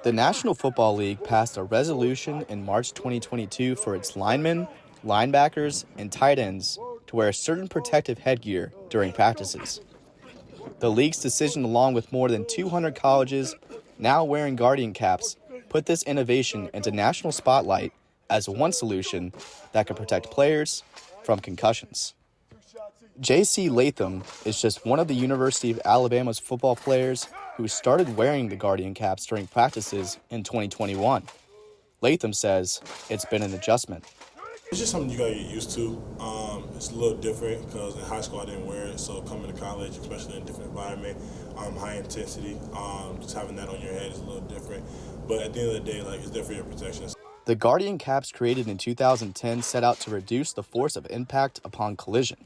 The National Football League passed a resolution in March 2022 for its linemen, linebackers, and tight ends to wear certain protective headgear during practices. The league's decision, along with more than 200 colleges now wearing guardian caps, put this innovation into national spotlight as one solution that could protect players from concussions. J.C. Latham is just one of the University of Alabama's football players who started wearing the guardian caps during practices in 2021. Latham says it's been an adjustment. It's just something you gotta get used to. It's a little different because in high school I didn't wear it, so coming to college, especially in a different environment, high intensity, just having that on your head is a little different. But at the end of the day, it's there for your protection. The guardian caps created in 2010 set out to reduce the force of impact upon collision.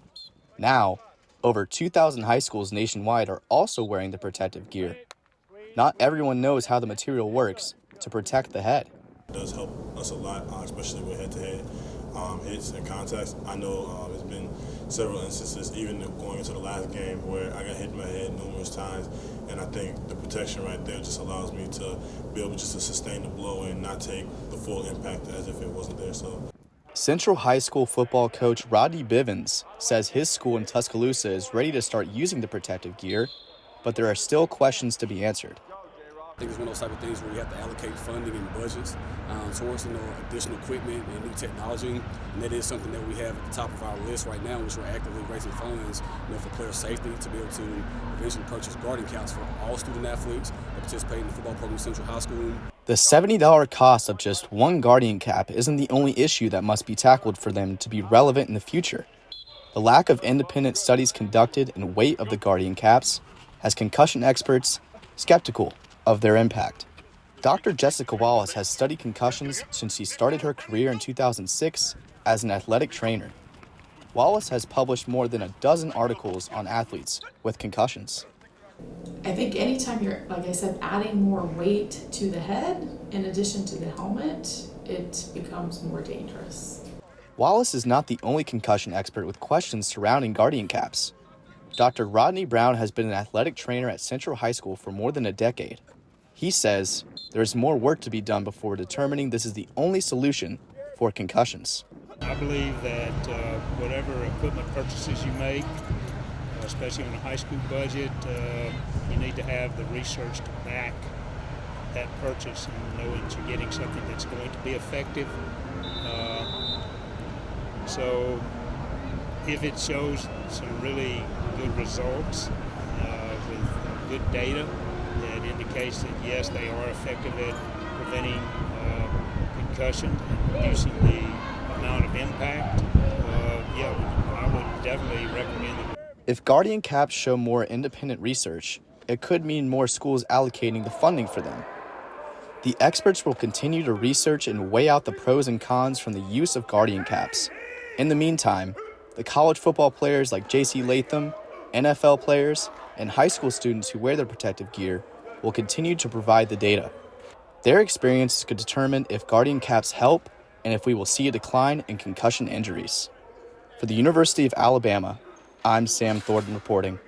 Now, over 2,000 high schools nationwide are also wearing the protective gear. Not everyone knows how the material works to protect the head. It does help us a lot, especially with head-to-head hits and contacts. I know there's been several instances, even going into the last game, where I got hit in my head numerous times, and I think the protection right there just allows me to be able just to sustain the blow and not take the full impact as if it wasn't there. Central High School football coach Rodney Bivens says his school in Tuscaloosa is ready to start using the protective gear, but there are still questions to be answered. I think it's one of those type of things where you have to allocate funding and budgets towards additional equipment and new technology, and that is something that we have at the top of our list right now, which we're actively raising funds for player safety to be able to eventually purchase guardian caps for all student athletes that participate in the football program at Central High School. The $70 cost of just one guardian cap isn't the only issue that must be tackled for them to be relevant in the future. The lack of independent studies conducted and weight of the guardian caps has concussion experts skeptical of their impact. Dr. Jessica Wallace has studied concussions since she started her career in 2006 as an athletic trainer. Wallace has published more than a dozen articles on athletes with concussions. I think anytime you're, like I said, adding more weight to the head in addition to the helmet, it becomes more dangerous. Wallace is not the only concussion expert with questions surrounding guardian caps. Dr. Rodney Brown has been an athletic trainer at Central High School for more than a decade. He says there is more work to be done before determining this is the only solution for concussions. I believe that whatever equipment purchases you make, especially on a high school budget, you need to have the research to back that purchase and know that you're getting something that's going to be effective. So if it shows some really good results with good data that indicates that yes, they are effective at preventing concussion and reducing the amount of impact, I would definitely recommend it. If guardian caps show more independent research, it could mean more schools allocating the funding for them. The experts will continue to research and weigh out the pros and cons from the use of guardian caps. In the meantime, the college football players like J.C. Latham, NFL players, and high school students who wear their protective gear will continue to provide the data. Their experiences could determine if guardian caps help and if we will see a decline in concussion injuries. For the University of Alabama, I'm Sam Thornton reporting.